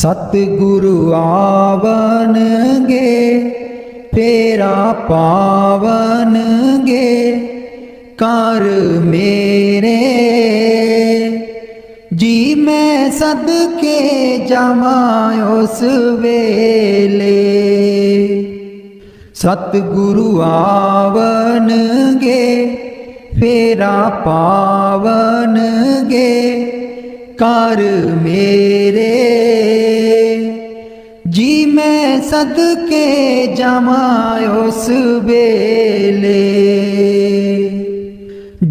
सतगुरु आवनगे फेरा पावनगे कर मेरे जी मैं सदके जावा उस वेले। सतगुरु आवनगे फेरा पावनगे कर मेरे जी मैं सदके जावा उस वेले।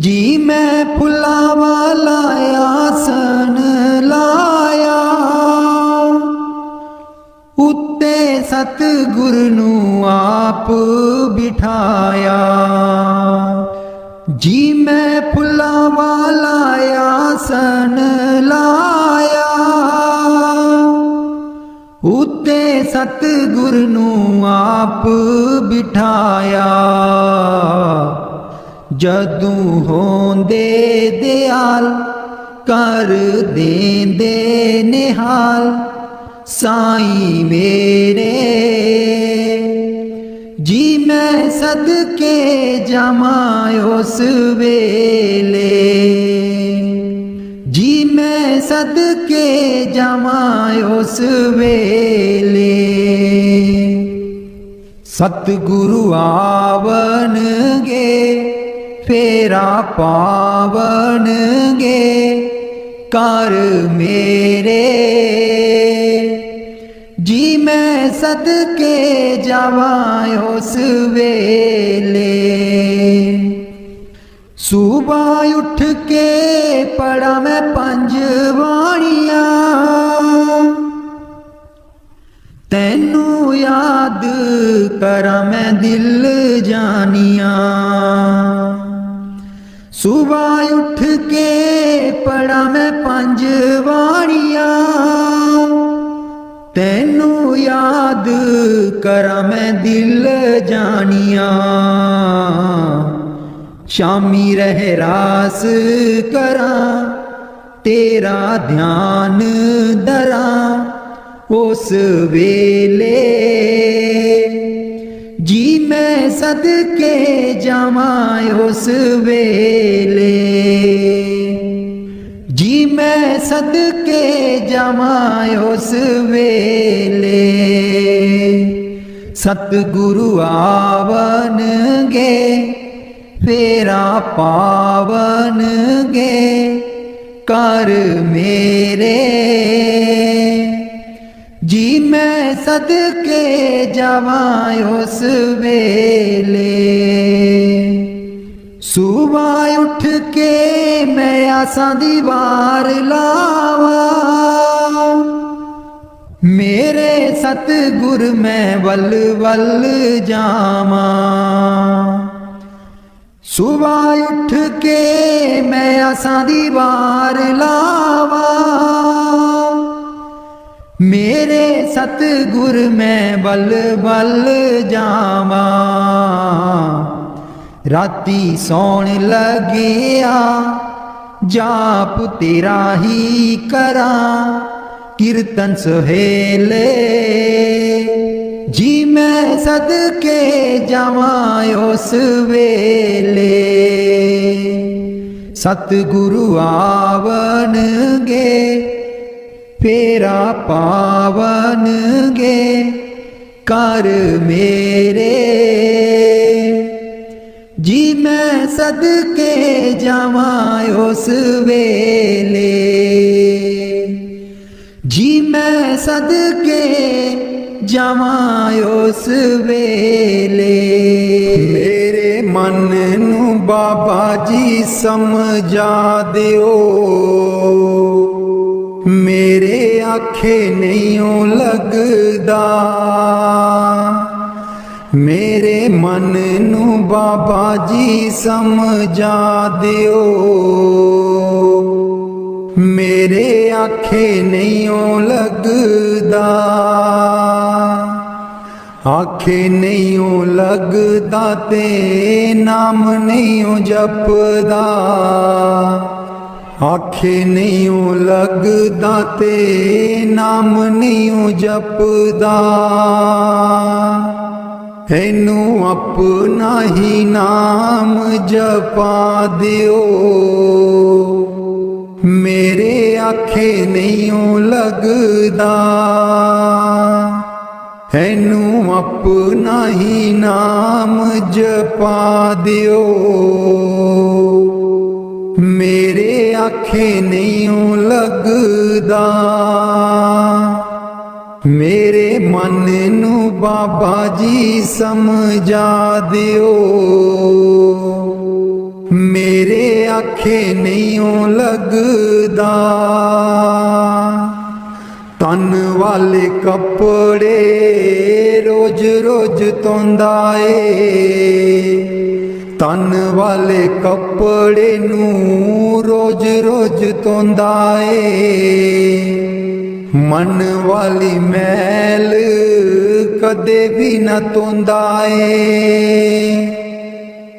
जी मैं फुला वाला आसन लाया उत्ते सतगुरु नू आप बिठाया। जी मैं फुला वाला आसन लाया उत्ते सतगुरु नू आप बिठाया। जदू होंदे दयाल कर देंदे निहाल साईं मेरे जी मैं सदके जावा उस वेले। जी मैं सदके जावा उस वेले। सतगुरु आवनगे फेरा पावनगे कर मेरे जी मैं सदके जावा उस वेले। सुबह उठ के पढ़ा मैं पंज बाणियां तैनू याद करा मैं दिल जानिया। सुबह उठ के पढ़ा मैं पंज बाणियां तैनू याद करा मैं दिल जानिया। शामी रहरास करा तेरा ध्यान धरा उस वेले। जी मैं सदके जावा उस वेले। जी मैं सदके जावा उस वेले। सतगुरु आवनगे फेरा पावनगे कर मेरे जी मैं सदके जावा उस वेले। सुबह उठ के मैं आसा दी वार लावा मेरे सतगुर मैं वल वल जावा। सुबह उठ के मैं आसा दी वार लावा मेरे सतगुर मैं बल बल जावा। राती सौण लगिया जाप तेरा ही करा कीर्तन सहेले। जी मैं सदके जावा उस वेले। सतगुरु आवनगे फेरा पावनगे कर मेरे जी मैं सदके जावा उस वेले। जी मैं सदके जावा उस वेले। मेरे मन नू बाबा जी समझा दियो मेरे आखे नहीं लगदा। मेरे मन नू बाबा जी समझा दियो मेरे आखे नहीं लगदा। आखे नहीं लगदा ते नाम नहीं जपदा। आखे नहीं लगदा ते नाम नहीं जपदा, इनू अपना ही नाम जपा दियो। मेरे आखे नहीं लगदा, इनू अपना ही नाम जपा दियो। मेरे आखे नहीं लगदा, मेरे मन नू बाबा जी समझा दियो। मेरे आखे नहीं लगदा, तन वाले कपड़े रोज रोज धोंदा ए, तन वाले कपड़े नू रोज रोज धोंदा ए। मन वाली मैल कदे भी न धोंदा ए।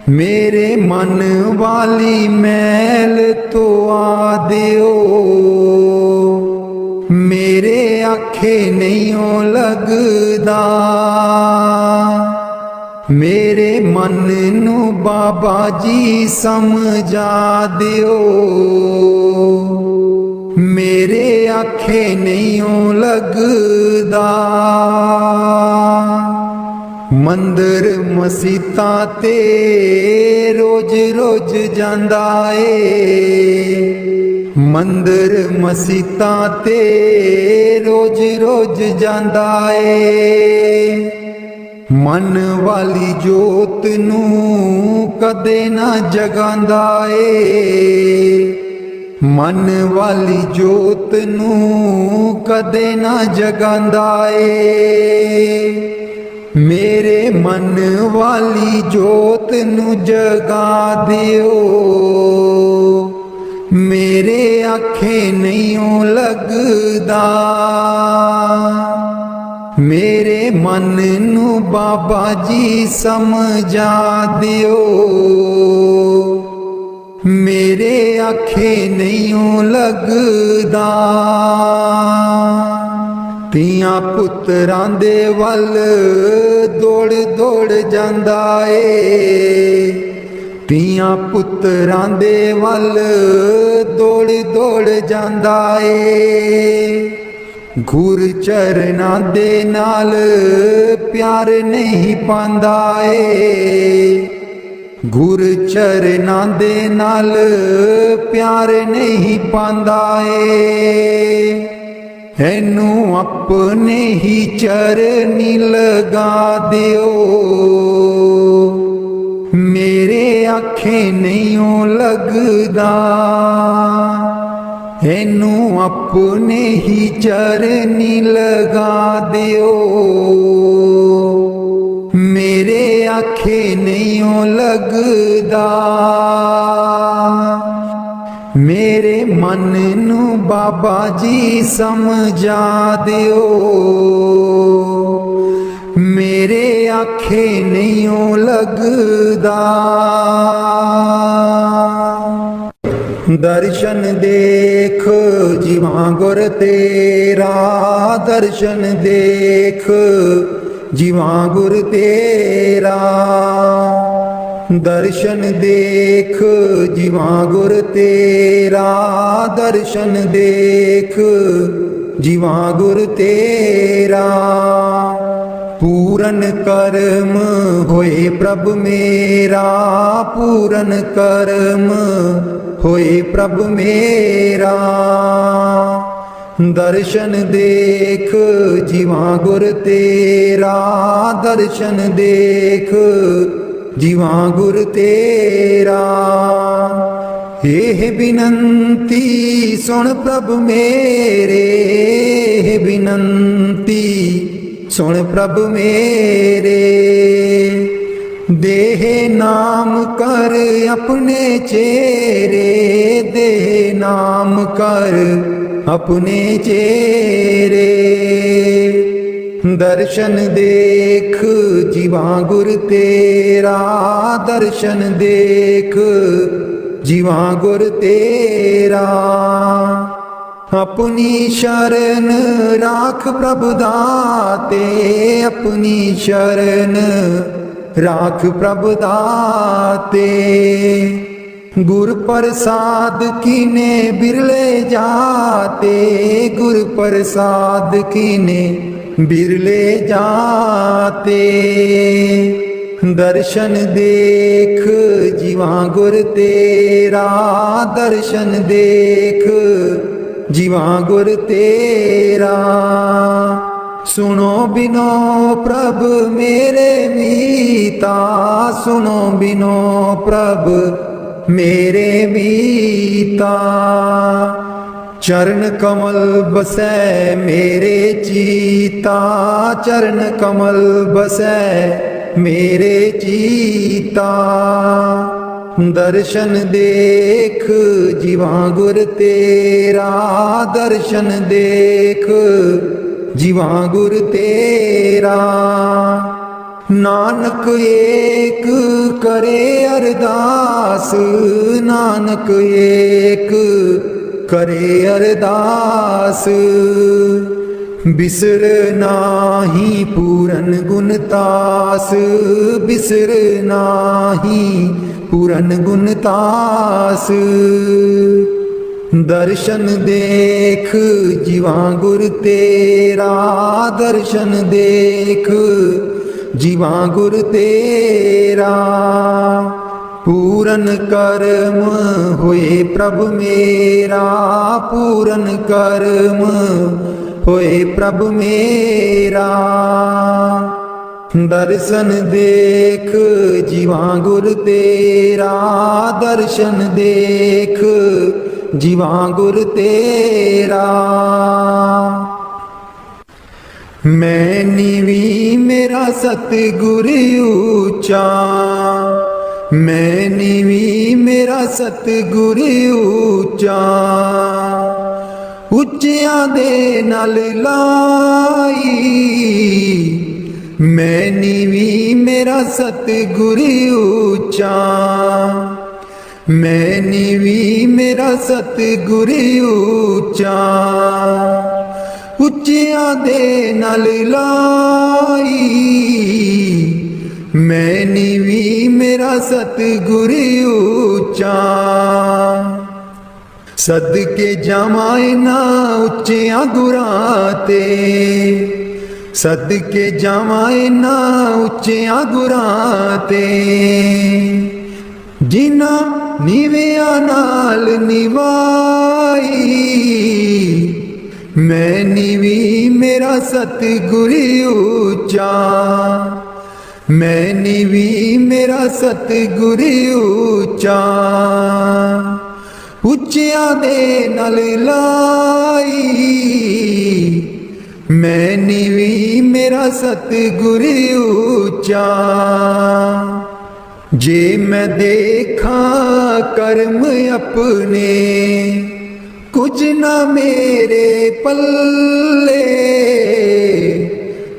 मेरे मन वाली मैल तो आ दियो। मेरे आखे नहीं लगदा, मेरे मन नू बाबा जी समझा दियो। मेरे आखे नहीं लगदा, मंदिर मसीता ते रोज रोज जांदा ए। मंदिर मसीता ते रोज रोज जांदा ए। मन वाली जोत नू कदे ना जगांदा ए। मन वाली जोत नू कदे ना जगांदा ए। मेरे मन वाली जोत नू जगा दियो। मेरे आखे नहीं लगदा, मेरे मन नू बाबा जी समझा दियो। मेरे आखे नहीं लगदा, तियां पुत्रां दे वल दौड़ दौड़ जांदा ए। तियां पुत्रां दे वल दौड़ दौड़ जांदा ए। घुर चरना दे नाल प्यार नहीं पांदा ए। घुर चरना दे नाल प्यार नहीं पांदा ए। इनू अपने ही चरनी लगा दियो। मेरे आखे नहीं लगदा, इनू अपने ही चरनी लगा दियो। मेरे आखे नहीं लगदा, मेरे मन नू बाबा जी समझा दियो। मेरे आखे नहीं लगदा, दर्शन देख जीवा गुर तेरा। दर्शन देख जीवा गुर तेरा। दर्शन देख जीवा गुर तेरा। दर्शन देख जीवा गुर तेरा। पूरन कर्म होए प्रभ मेरा। पूरन कर्म होए प्रभ मेरा। दर्शन देख जीवा गुर तेरा। दर्शन देख जीवा गुर तेरा। हे बिनंती सुन प्रभ मेरे। हे बिनंती सुन प्रभ मेरे। देह नाम कर अपने चेरे। देह नाम कर अपने चेरे। दर्शन देख जीवा गुर तेरा। दर्शन देख जीवां गुर तेरा। अपनी शरण राख प्रभु दाते, अपनी शरण राख प्रभु दाते। गुर प्रसाद कीने बिरले जाते, गुर प्रसाद कीने बिरले जाते। दर्शन देख जीवां गुर तेरा, दर्शन देख जीवां गुर तेरा। सुनो बिनो प्रभ मेरे मीता, सुनो बिनो प्रभ मेरे मीता। चरण कमल बसै मेरे चीता, चरण कमल बसै मेरे चीता। दर्शन देख जीवां गुर तेरा, दर्शन देख जीवां गुर तेरा। नानक एक करे अरदास, नानक एक करे अरदास। बिसर नाही पूरन गुणतास, बिसर नाही पूरन गुणतास। दर्शन देख जीवां गुर तेरा, दर्शन देख जीवां गुर तेरा। पूरन कर्म होए प्रभु मेरा, पूरन कर्म होए प्रभु मेरा। दर्शन देख जीवां गुर तेरा, दर्शन देख जीवां गुर तेरा। मैं नीवी मेरा सतगुर ऊंचा, मैं नीवी मेरा सतगुर ऊंचा। ਉੱਚਿਆਂ ਦੇ ਨਾਲ ਲਾਈ, ਮੈਂ ਨੀਵੀਂ ਮੇਰਾ ਸਤਿਗੁਰ ਉੱਚਾ। ਮੈਂ ਨੀਵੀਂ ਮੇਰਾ ਸਤਿਗੁਰ ਉੱਚਾ। ਉੱਚਿਆਂ ਦੇ ਨਾਲ ਲਾਈ, ਮੈਂ ਨੀਵੀਂ ਮੇਰਾ ਸਤਿਗੁਰ ਉੱਚਾ। सदके जावां ना उच्चियां गुरां ते, सदके जावां ना उच्चियां गुरां ते। जिन्हां नीवियां नाल निवाई, मैं नीवी मेरा सतगुर ऊंचा। मैं नीवी मेरा सतगुर ऊंचा। ਉੱਚਿਆਂ ਦੇ ਨਾਲ ਲਾਈ, ਮੈਂ ਨੀਵੀਂ ਮੇਰਾ ਸਤਿਗੁਰ ਉੱਚਾ। ਜੇ ਮੈਂ ਦੇਖਾਂ ਕਰਮ ਆਪਣੇ, ਕੁਝ ਨਾ ਮੇਰੇ ਪੱਲੇ।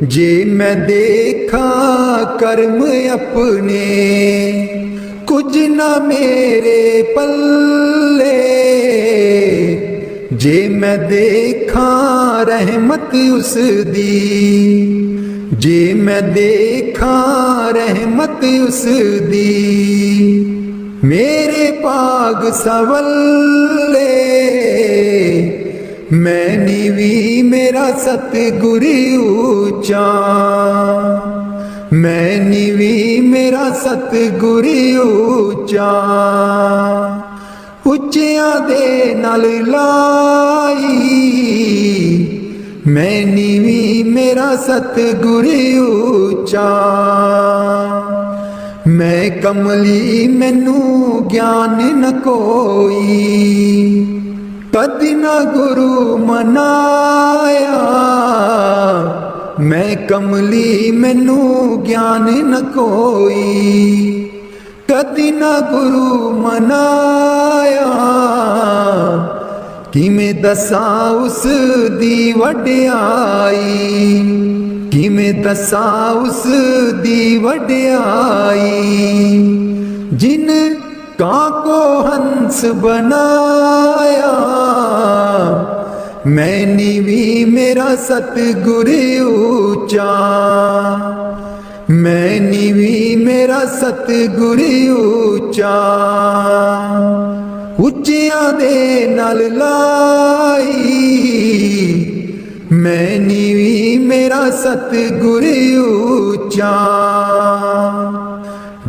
ਜੇ ਮੈਂ ਦੇਖਾਂ ਕਰਮ ਆਪਣੇ, कुछ ना मेरे पल्ले। जे मैं देखा रहमत उस दी, जे मैं देखा रहमत उस दी। मेरे पाग सवल्ले, मैं नीवी मेरा सतगुर ऊंचा। मैं नीवी मेरा सतगुर ऊंचा। ਉੱਚਿਆਂ ਦੇ ਨਾਲ ਲਾਈ, ਮੈਂ ਨੀਵੀਂ ਮੇਰਾ ਸਤਗੁਰ ਉੱਚਾ। ਮੈਂ ਕਮਲੀ ਮੈਨੂੰ ਗਿਆਨ ਨ ਕੋਈ, ਕਦੀ ਨਾ ਗੁਰੂ ਮਨਾਇਆ। मैं कमली मैनू ज्ञान न कोई, कदी ना गुरु मनाया। किमें दसा उस दी वड्याई, किमें दसा उस दी वड्याई। जिन कां को हंस बनाया, मैंने भी मेरा सतगुर ऊंचा, मैंने भी मेरा सतगुर ऊंचा। ਉੱਚਿਆਂ ਦੇ ਨਾਲ ਲਾਈ, मैंने भी मेरा सतगुर ऊंचा।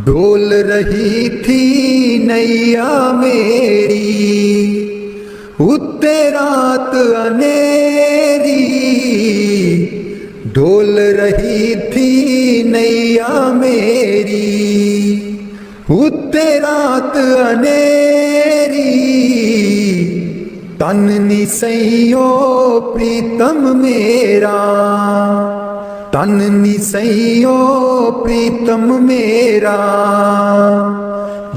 डोल रही थी नैया मेरी, उत्ते रात अनेरी, डोल रही थी नैया मेरी, उत्ते रात अनेरी। तन निसैयो प्रीतम मेरा, तन निसैयो प्रीतम मेरा,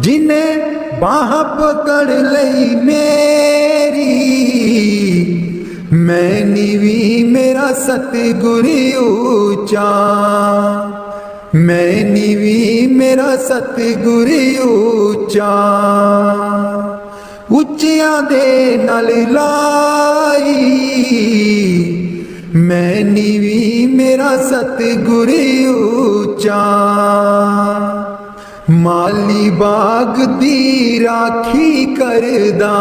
जिन्हें बाह पकड़ लई मेरी, मैंने भी मेरा सतगुर ऊंचा, मैंने भी मेरा सतगुर ऊंचा। ਉੱਚਿਆਂ ਦੇ ਨਾਲ ਲਾਈ, मैंने भी मेरा सतगुर ऊंचा। माली बाग दी राखी करदा,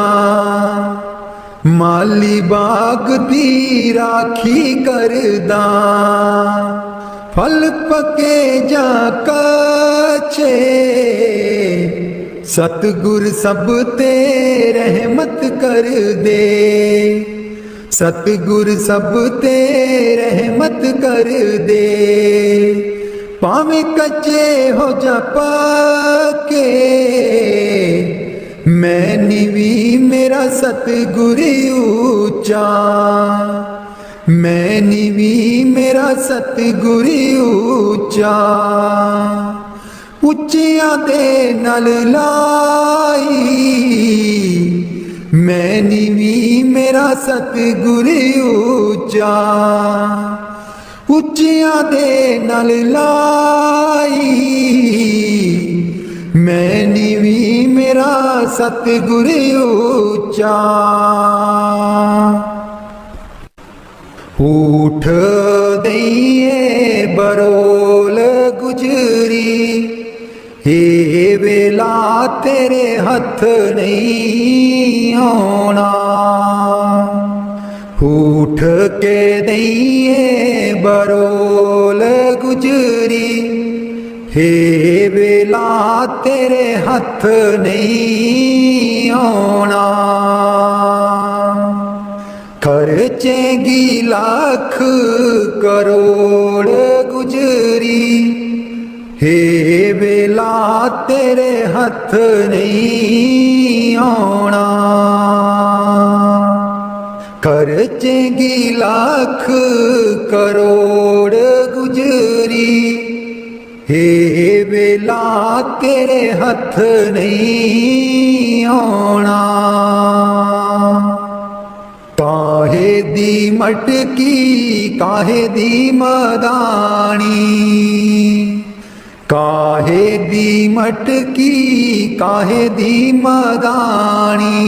माली बाग दी राखी करदा, फल पके जा कच्चे, सतगुर सब ते रहमत कर दे, सतगुर सब ते रहमत कर दे। भावें कच्चे हो जा पक्के, मैंने भी मेरा सतगुर ऊंचा, मैंने भी मेरा सतगुर ऊंचा। ਉੱਚਿਆਂ ਦੇ ਨਾਲ ਲਾਈ, मैंने भी मेरा सतगुर ऊंचा। ਉੱਚਿਆਂ ਦੇ ਨਾਲ ਲਾਈ, मैंने भी मेरा सतगुर ऊंचा। उठ दईए बरोल गुजरी, हे वेला तेरे हथ नहीं आना, उठ के दईए बरोल गुजरी, हे वेला तेरे हथ नहीं आना। खर्चेगी लाख करोड़ गुजरी, हे वेला तेरे हथ नहीं आना। खर्चेगी लाख करोड़ गुजरी, हे वेला तेरे हथ नहीं आना। काहे दी मटकी काहे दी मदानी, काहे दी मटकी काहे दी मदानी,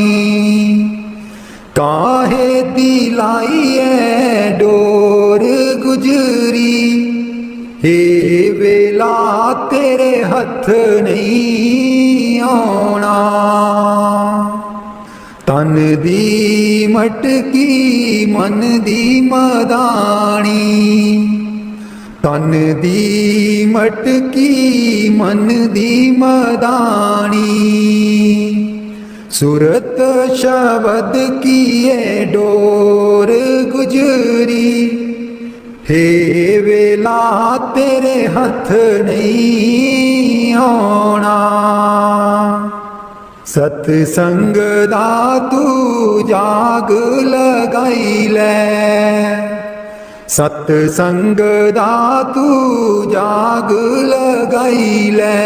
काहे दी लाई है डोर गुजरी, हे वेला तेरे हथ नहीं आना। तन दी मटकी मन दी मदानी, तन दी मटकी मन दी मदानी, सुरत शब्द की ये डोर गुजरी, हे वेला तेरे हथ नहीं आना। सतसंग दा तू जाग लगाई लै, सतसंग दा तू जाग लगाई लै,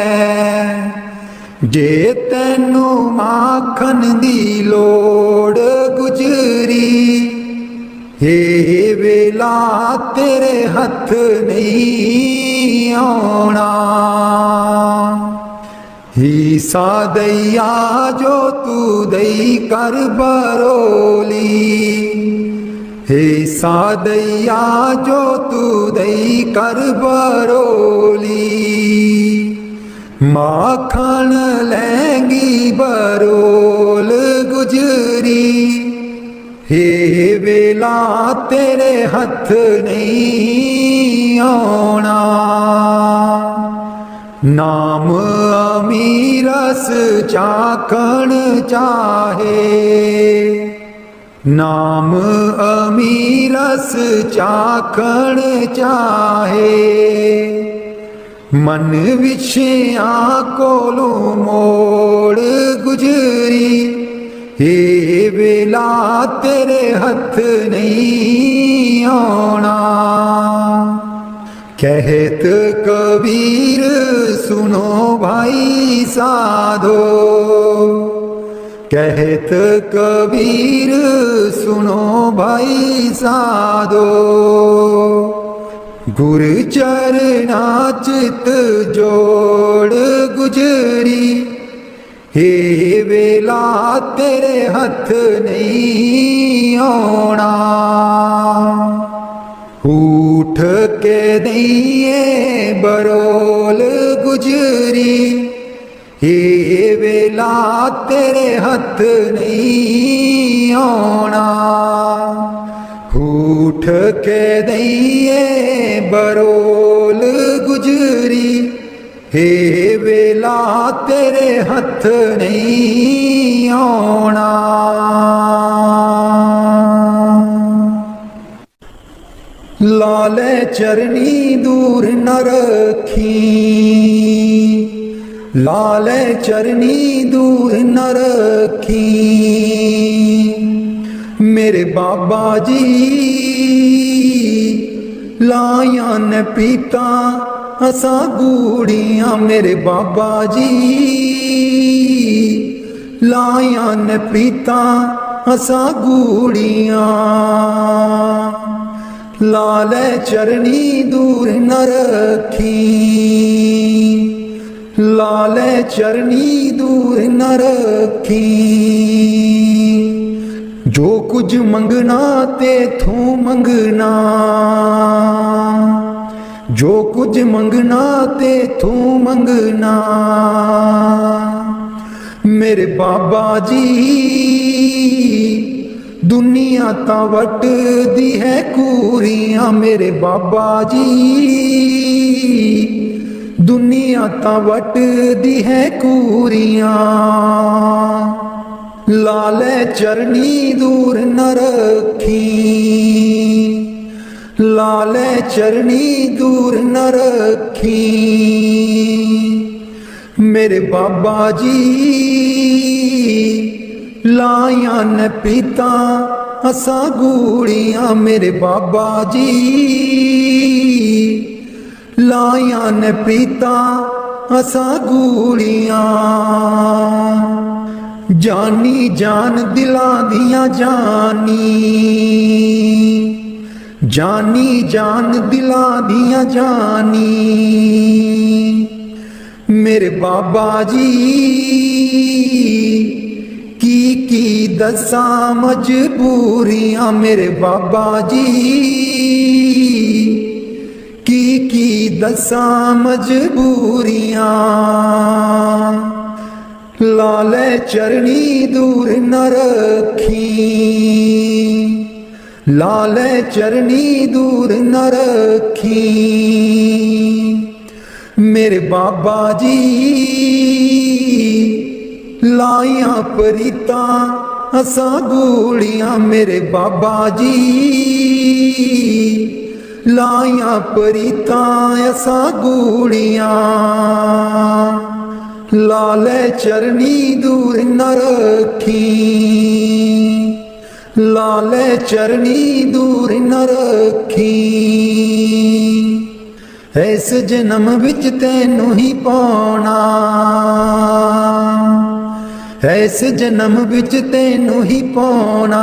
जे तैनू माखन दी लोड़ गुजरी, हे वेला तेरे हथ नहीं आना। ਹੀਸਾ ਦਈਆ ਜੋ ਤੂੰ ਦਈ ਕਰ ਬਰੋਲੀ ਹੀਸਾ ਦਈਆ ਜੋ ਤੂੰ ਦਈ ਕਰ ਬਰੋਲੀ ਮਾਖਣ ਲੈਂਗੀ ਬਰੋਲ ਗੁਜਰੀ हे वेला तेरे हथ नहीं आना नाम अमीरस चाखण चाहे नाम अमीरस चाखण चाहे मन विछिया कोलू मोड़ गुजरी हे वेला तेरे हथ नहीं आना कहत कबीर सुनो भाई साधो कहत कबीर सुनो भाई साधो गुर चरना चित जोड़ गुजरी हे वेला तेरे हथ नहीं आना उठ के दइए बरोल गुजरी हे वेला तेरे हथ नहीं आना उठ के दइए बरोल गुजरी हे वेला तेरे हथ नहीं आना लाले चरनी दूर न रखी लाले चरनी दूर न रखी मेरे बाबा जी लाया न पीता असा गूड़ियाँ मेरे बाबा जी लाया न पीता असा गूड़ियाँ लाले चरनी दूर न रखी लाले चरनी दूर न रखी जो कुछ मंगना ते थू मंगना जो कुछ मंगना ते तू मंगना मेरे बाबा जी दुनिया ता वट दी है कूरियां मेरे बाबा जी दुनिया ता वट दी है कूरियां लाले चरनी दूर न रखी लाले चरनी दूर न रखी मेरे बाबा जी लाया न पीता असा गूड़ियाँ मेरे बाबा जी लाया न पीता असा गूड़ियाँ जानी जान दिला दिया जानी जानी जान दिला दिया जानी मेरे बाबा जी की दसा मजबूरियां मेरे बाबा जी की दसा मजबूरियां लाले चरनी दूर न रखी लाले चरनी दूर न रखी मेरे बाबा जी लाया परीता असा गूड़ियाँ मेरे बाबा जी लाया परीता असा गूड़ियाँ लाले चरनी दूर न रखी लाले चरनी दूर न रखी इस जन्म विच तैनू ही पाना इस जन्म विच तैनू ही पाना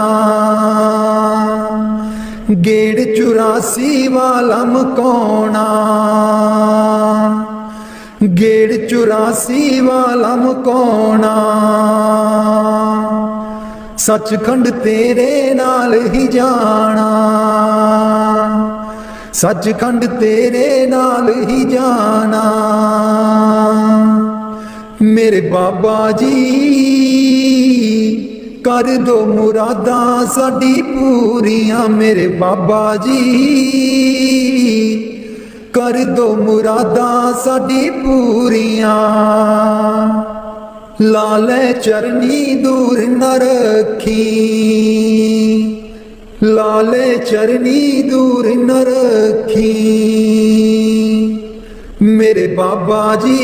गेड़ 84 वाला मकाना गेड़ 84 वाला मुकाना, सचखंड तेरे नाल ही जाना, सचखंड तेरे नाल ही जाना। मेरे बाबा जी कर दो मुरादा साडी पूरियां, मेरे बाबा जी कर दो मुरादा साडी पूरियां। लाले चरनी दूर न रखी, लाले चरनी दूर न रखी। मेरे बाबा जी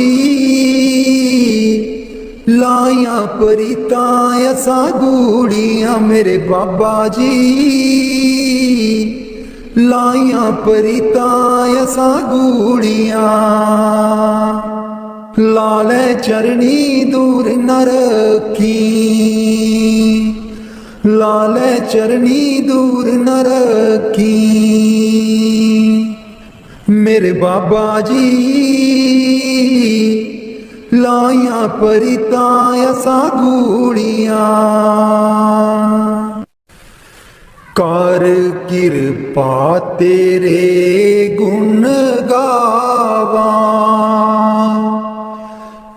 लाया परिता असा गूड़ियां, मेरे बाबा जी लाया परिता असा गूड़ियां। लाले चरनी दूर न रखी, लाले चरनी दूर न रखी। मेरे बाबा जी लाया परिता असा गूड़ियां। कर किरपा तेरे गुण गावा,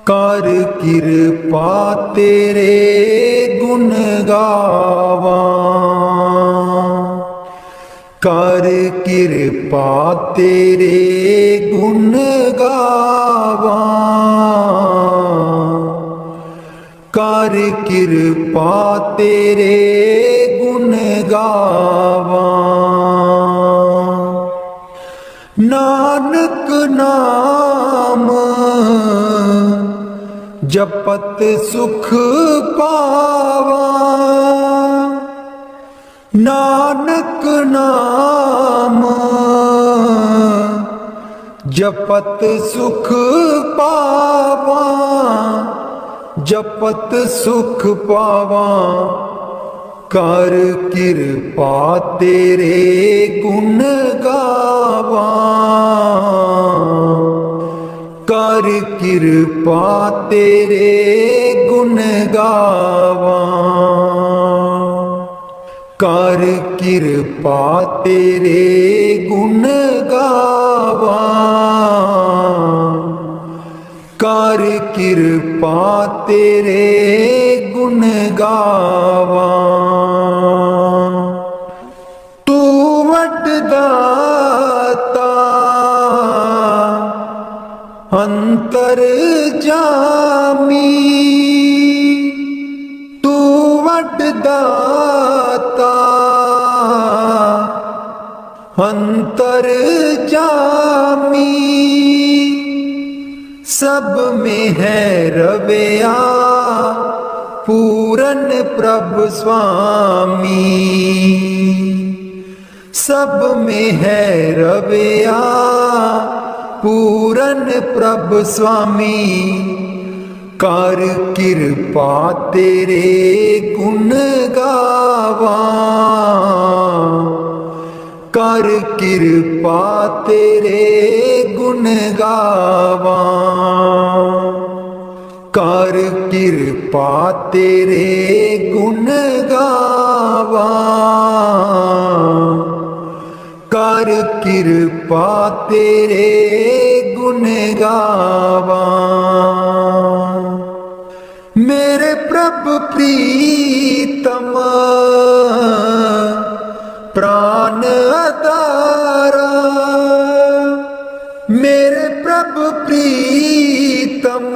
कर किरपा तेरे गुण गावा, कर किरपा तेरे गुण गावा, कर किरपा तेरे गुण गावा। नानक नाम जपत सुख पावा, नानक नाम जपत सुख पावा, जपत सुख पावा। कर किरपा तेरे गुण गावा, कर किरपा तेरे गुण गावा, कर किरपा तेरे गुण गावा, कर किरपा तेरे गुण गावा। तू वड्डाता अंतर जामी, तू वड्डाता अंतर जामी। सब में है रवैया पूरन प्रभु स्वामी, सब में है रवैया पूरन प्रभु स्वामी। कर किरपा तेरे गुण गावा, कर किरपा तेरे गुण गावा, कर किरपा तेरे गुण गावा, कर किरपा तेरे गुण गावा। मेरे प्रभु प्रीतम प्राण अदारा, मेरे प्रभु प्रीतम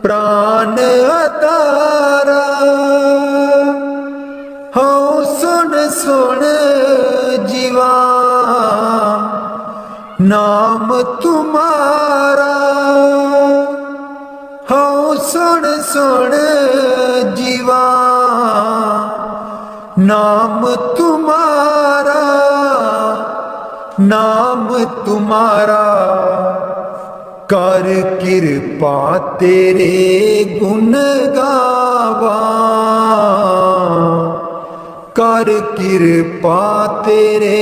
प्राण अदारा। हो सुन सुन जीवा नाम तुम्हारा, हो सुन सुन जीवा नाम तुम्हारा, नाम तुम्हारा। कर किरपा तेरे गुण गावा, कर किरपा तेरे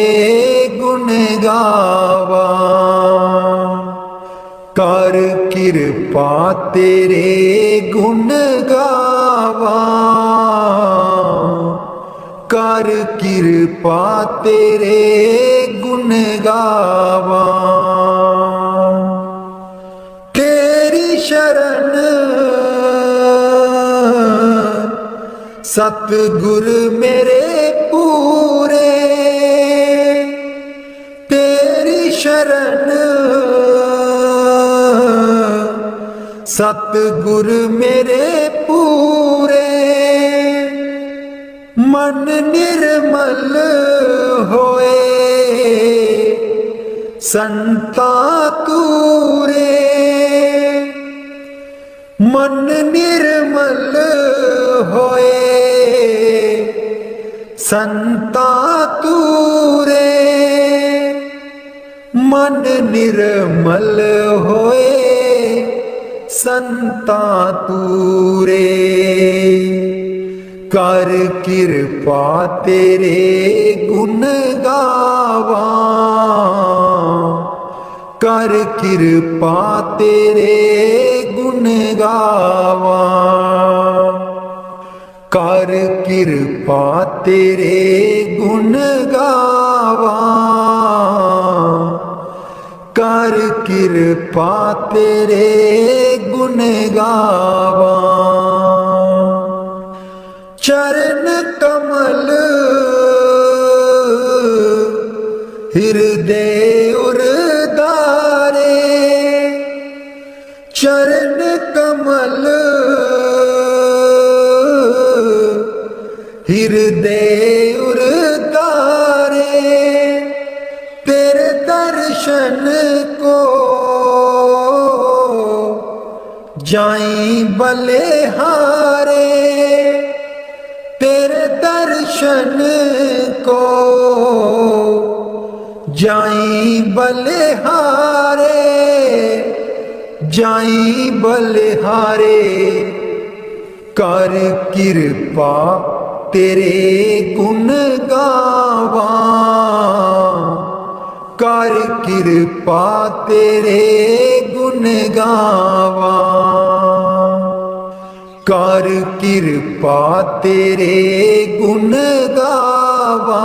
गुण गावा। कर किरपा तेरे गुण गावा, कर किरपा तेरे गुण गावा। तेरी शरण सतगुर मेरे पूरे, तेरी शरण सतगुर मेरे पूरे। मन निर्मल होए संता तूरे, मन निर्मल होए संता तूरे। मन निर्मल होए संता तूरे। कर किरपा तेरे गुण गावा, कर किरपा तेरे गुण गावा। कर किरपा तेरे गुण गावा, कर किरपा तेरे गुण गावा। चरण कमल हृदय उरधारे, चरण कमल हृदय उरधारे। तेरे दर्शन को जाई बलिहारे, तेरे दर्शन को जाई बलिहारे, जाई बलिहारे। कर किरपा तेरे गुण गावा, कर किरपा तेरे गुण गावा। कर किरपा तेरे गुण गावा,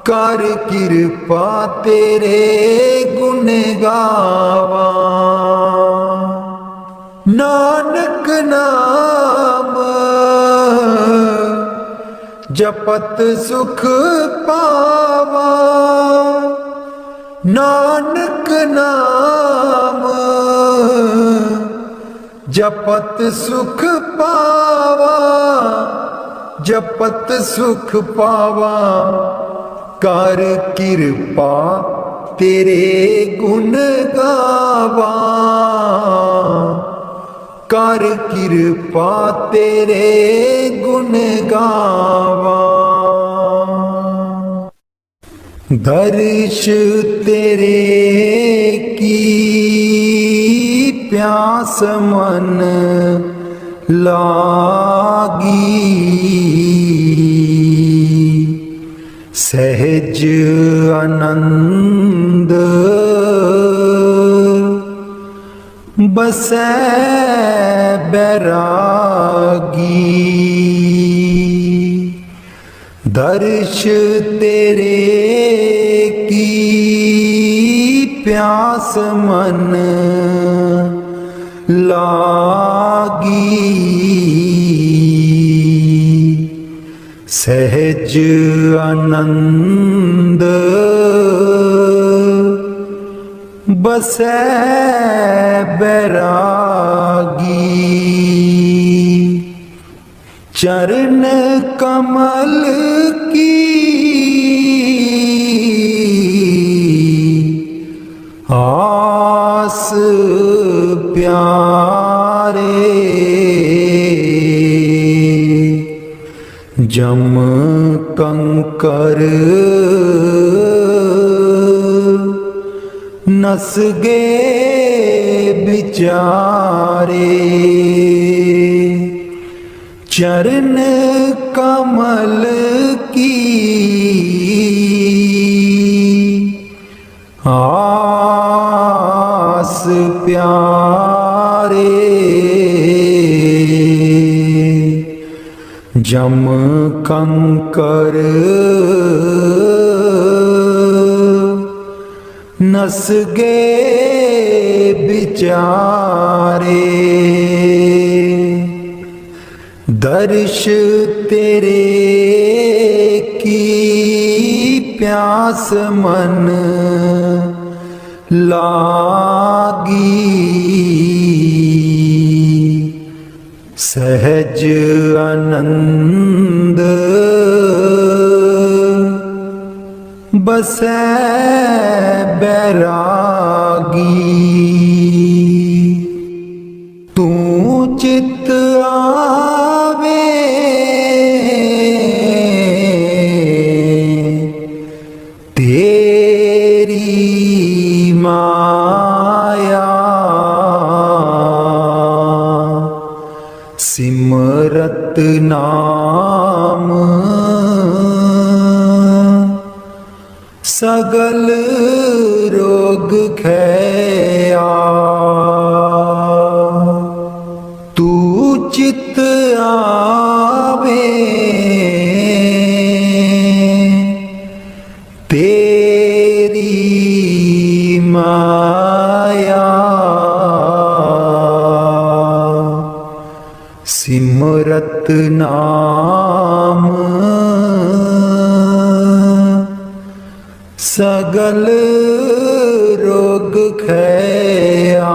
कर किरपा तेरे गुण गावा। नानक नाम जपत सुख पावा, नानक नाम जपत सुख पावा, जपत सुख पावा। कर किरपा तेरे गुण गावा, कर किरपा तेरे गुण गावा। दर्श तेरे की प्यास मन लागी, सहज आनंद बसै बैरागी। दर्श तेरे की प्यास मन लागी, सहज आनंद बसै बैरागी। चरण कमल की आस प्यारे, जम कंकर नस गे बिचारे। चरण कमल की प्यारे जम कंकर नस गए बिचारे दर्श तेरे की प्यास मन लागी सहज आनंद बसै बैरागी तू चित आवे तेरी माया सिमरत नाम सगल रोग खैया तू चित आवे तेरी माया सिमरत नाम सगल रोग खैया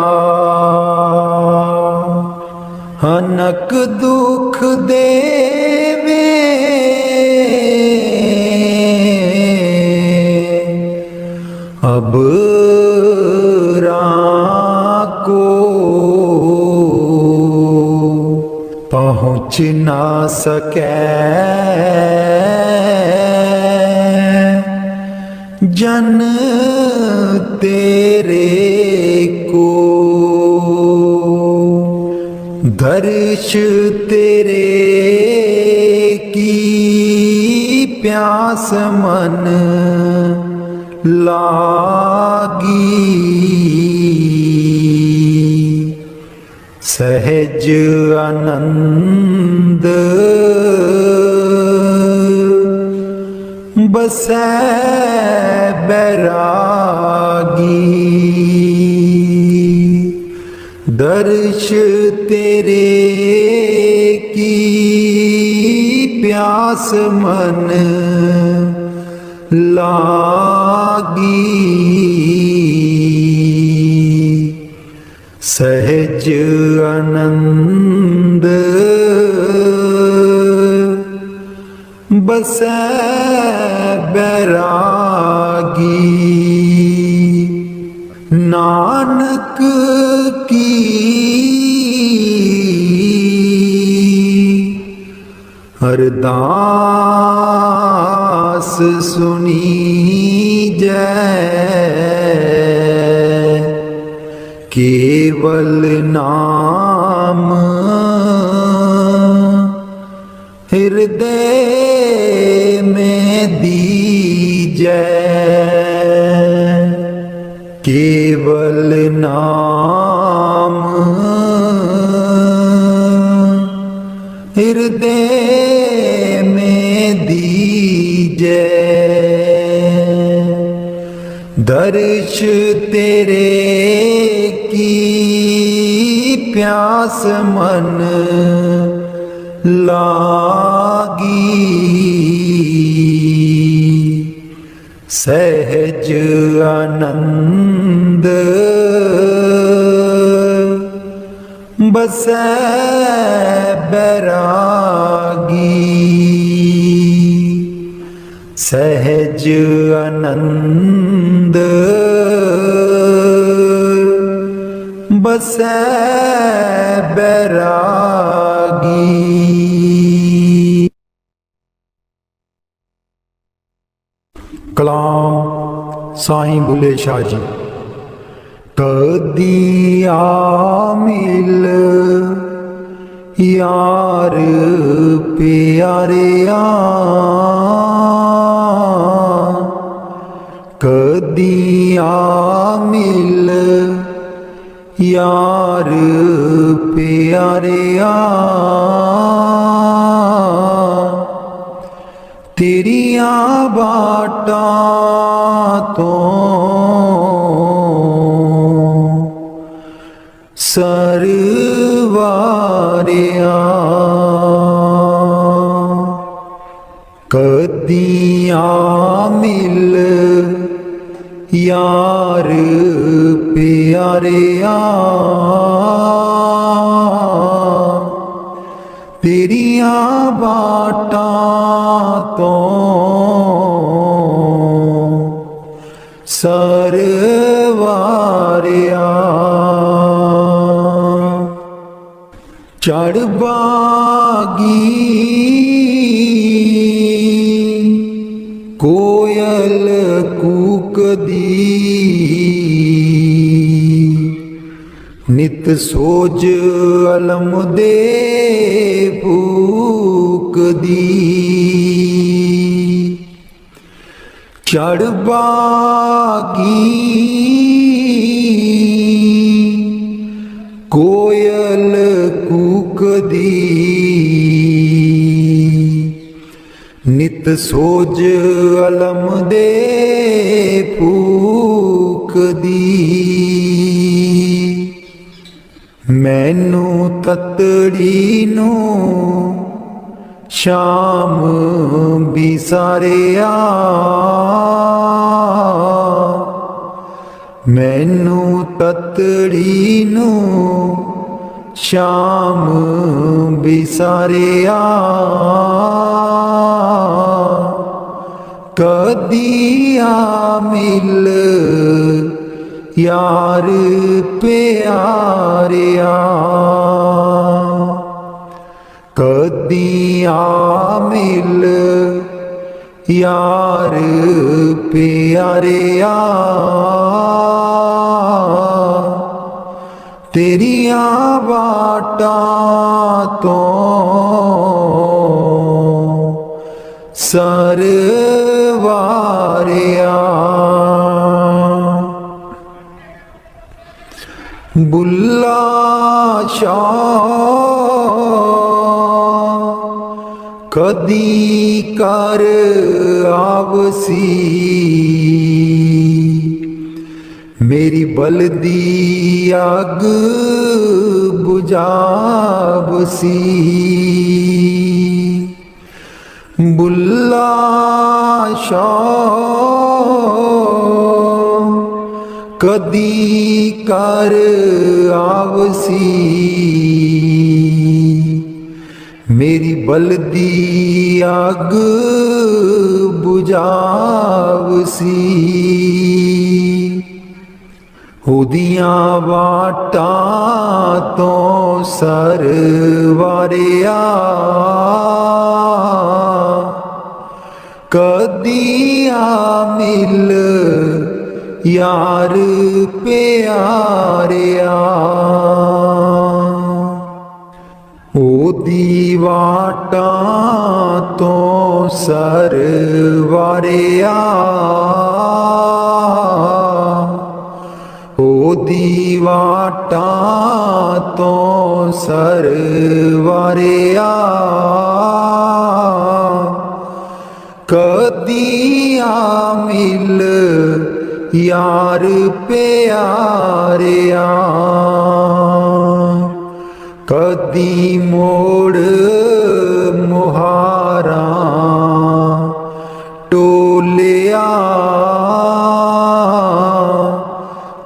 अनक दुख देवे अब को पहुँच ना सके जन तेरे को दर्श तेरे की प्यास मन लागी सहज आनंद बसै बैरागी दर्श तेरे की प्यास मन लागी सहज आनंद बसै बैरागी नानक की अरदास सुनी जय केवल नाम हृदय में दीजै केवल नाम हृदय में दीजै दर्श तेरे की प्यास मन लागी सहज आनंद बसै बैरागी सहज आनंद बसै बैरागी। कलाम साईं बुले शाह जी। कदिया मिल यार प्यारिया कदिया मिल यार प्यारिया तेरिया बाटा तो सरवारिया कदिया मिल यार प्यारिया तेरिया बाटा तो सरवारिया चढ़ बागी कोयल कूकदी नित सोज अलम दे फूकदी चढ़ बागी कोयल कूकदी नित सोज अलम दे फूकदी मैनू ततड़ी नू शाम बिसारिया मैनू ततड़ी नू शाम बिसारिया कदिया मिल यार प्यारिया कदिया मिल यार प्यारिया तेरिया बाटा तो सरवारिया बुल्ला शाह कदी कर आवसी मेरी बलदी अग बुझावसी बुल्ला शाह कदी कर आवसी मेरी बलदी अग बुझावसी ओदियां वाटा तो सरवारिया कदिया मिल यार प्यारिया ओदी वाटा तो सरवारिया ओदी वाटा तो सरवारिया कदिया मिल यार प्यारिया कदी मोड़ मुहारा टोलिया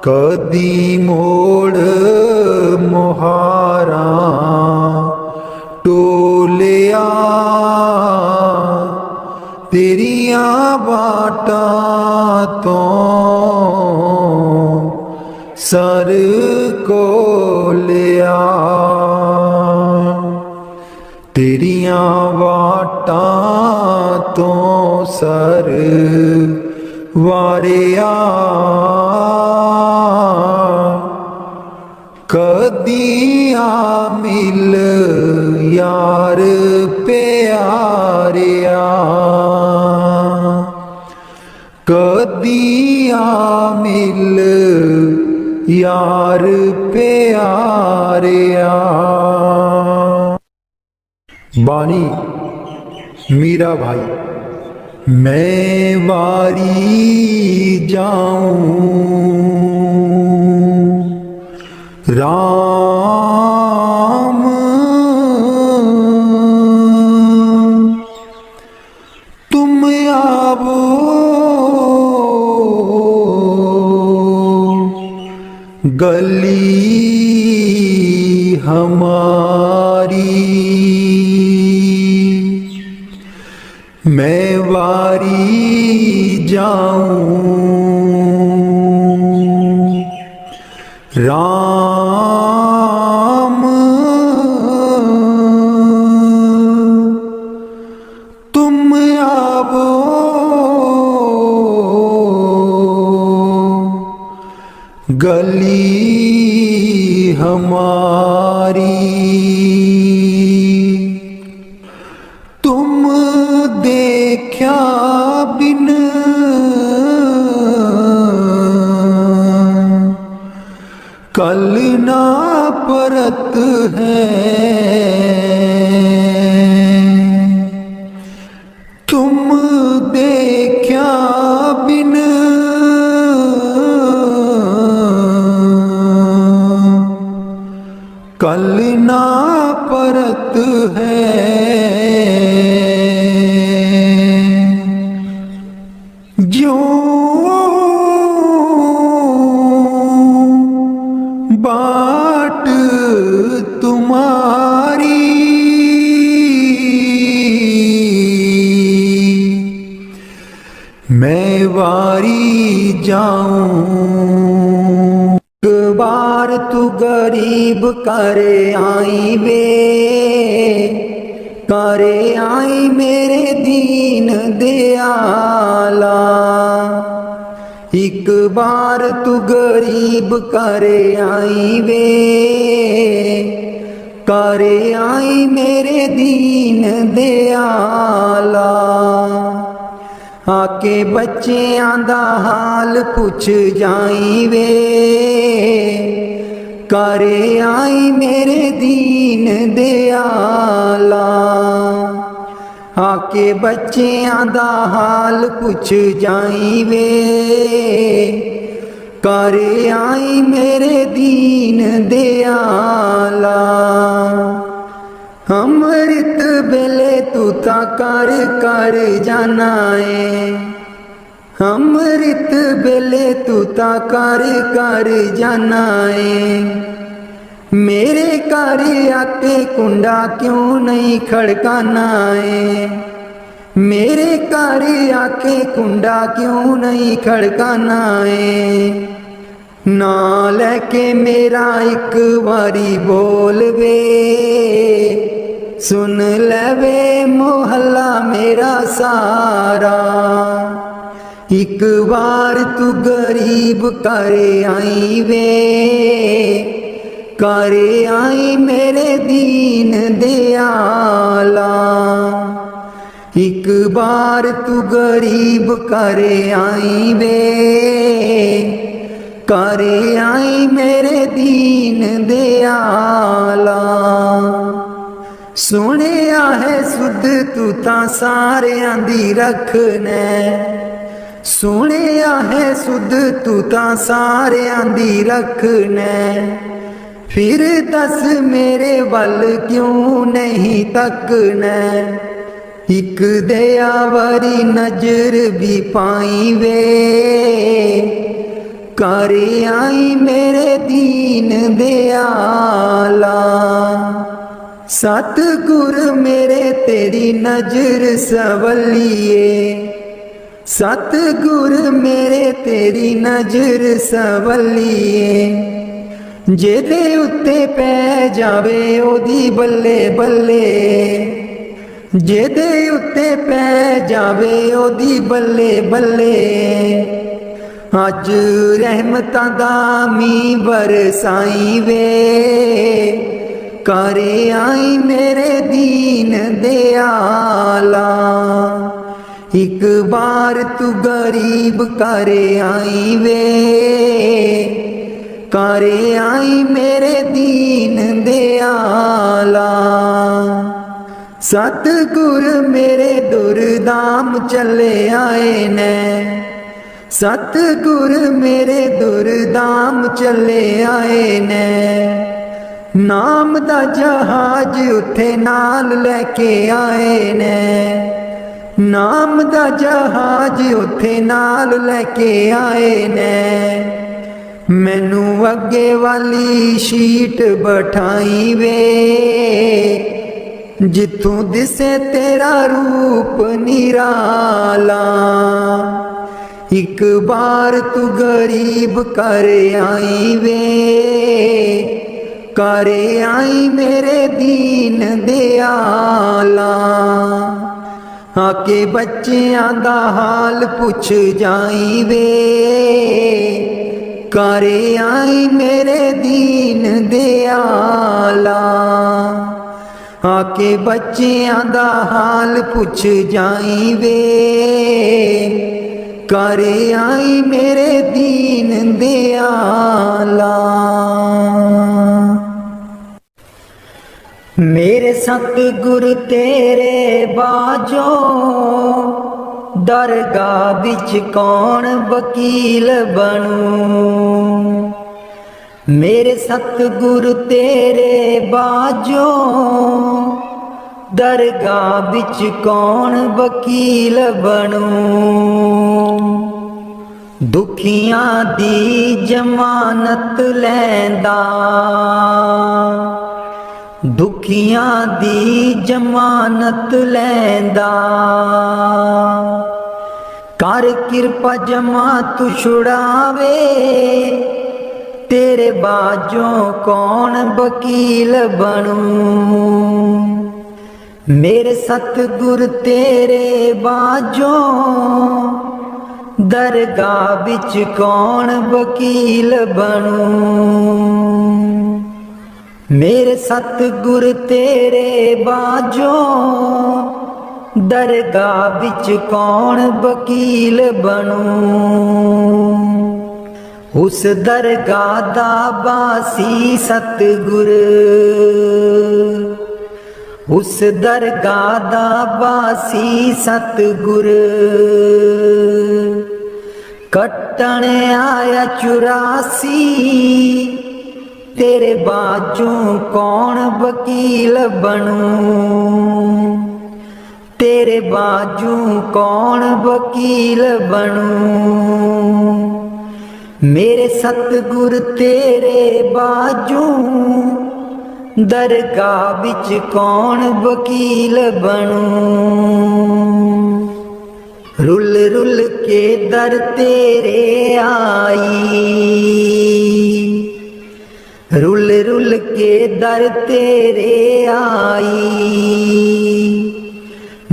कदी मोड़ मुहारा टोलिया तेरिया बाटा तो सर को लिया तेरिया वाटा तो सर वारिया कदिया मिल यार प्यारिया कदिया मिल यार प्यारिया। बानी मीरा भाई। मैं वारी जाऊं राम तुम आवो गली हमारी। मैं वारी जाऊं राम तुम आवो गली हमारी। तुम देखा बिन कल ना परत है। तुम देखा बिन कल ना परत है। ज्यों बाट तुम्हारी मैं वारी जाऊं। एक बार तू गरीब करे आई वे करे आई मेरे दीन दयाला। एक बार तू गरीब करे आई वे करे आई मेरे दीन दयाला। आके बच्चों दा हाल पुछ जाई वे करे आई मेरे दीन दयाला। आके बच्चों दा हाल पुछ जाई वे करे आई मेरे दीन दयाला। अमृत बेले तू ता कर कर जाना है। अमृत बेले तू ता कर कर जाना है। मेरे घर आके कुंडा क्यों नहीं खड़काना है। मेरे घर आके कुंडा क्यों नहीं खड़काना है। ना लेके मेरा एक बारी बोल वे सुन लेवे मोहल्ला मेरा सारा। एक बार तू गरीब करे आई वे करे आई मेरे दीन दयाला। एक बार तू गरीब करे आई वे करे आई मेरे दीन दयाला। सुनिया है सुध तू ता सारियां दी रखने। सुनिया है सुध तू ता सारियां दी रखने। फिर दस मेरे वल क्यों नहीं तकना। एक दयावरी नजर भी पाई वे करे आई मेरे दीन दयाला। सतगुर मेरे तेरी नजर सवलिए। सतगुर मेरे तेरी नजर सवलिए। जेदे उत्ते पै जावे ओदी बल्ले बल्ले। जेदे उत्ते पै जावे ओदी बल्ले बल्ले। अज रहमतां दा मीं बरसाई वे करे आई मेरे दीन दयाला। एक बार तू गरीब करे आई वे करे आई मेरे दीन दयाला। सतगुर मेरे दुर्दाम चले आए ने, सतगुर मेरे दुर्दाम चले आए ने। नाम दा जहाज उथे नाल लैके आए ने, नाम दा जहाज उथे नाल लैके आए ने। मैनू अगे वाली शीट बिठाई वे, जिथों दिसे तेरा रूप निराला। एक बार तू गरीब कर आई वे, कर आई मेरे दीन दयाला। आके बच्चियां दा हाल पुछ जाई वे, कर आई मेरे दीन दयाला। आके बच्चियां दा हाल पुछ जाई वे, कर आई मेरे दीन दयाला। मेरे सतगुर तेरे बाजो, दरगाह बिच कौन वकील बनूं। मेरे सतगुर तेरे बाजो, दरगाह बिच कौन वकील बनूं। दुखियां दी जमानत लैंदा, दुखियां दी जमानत लैंदा। कर किरपा जमा तू छुड़ावे, तेरे बाजों कौन वकील बनूं। मेरे सतगुर तेरे बाजों, दरगाह बिच कौन वकील बनूं। मेरे सतगुर तेरे बाजों, दरगाह बिच कौन वकील बनूं। उस दरगाह दा बासी सतगुर, उस दरगाह दा बासी सतगुर। कट्टण आया 84, तेरे बाजों कौन वकील बनूं। तेरे बाजों कौन वकील बनूं। मेरे सतगुर तेरे बाजों, दरगाह बिच कौन वकील बनूं। रुल रुल के दर तेरे आई, रुल रुल के दर तेरे आई।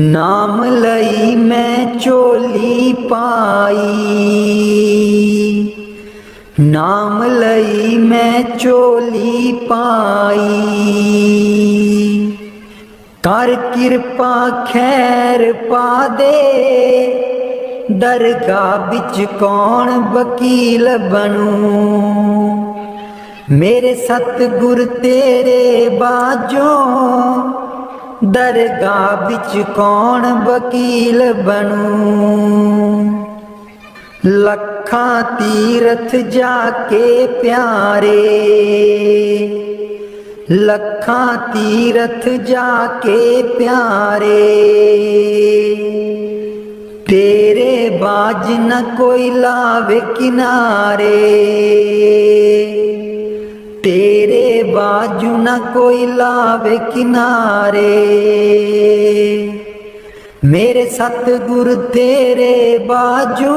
नाम लई मैं चोली पाई, नाम लई मैं चोली पाई। कर किरपा खैर पा दे, दरगाह बिच कौन वकील बनूं। मेरे सतगुर तेरे बाजों, दरगाह बिच कौन वकील बनूं। लखां तीरथ जाके प्यारे, लखां तीरथ जाके प्यारे। तेरे बाज न कोई लावे किनारे, तेरे बाजू न कोई लावे किनारे। मेरे सतगुर तेरे बाजू,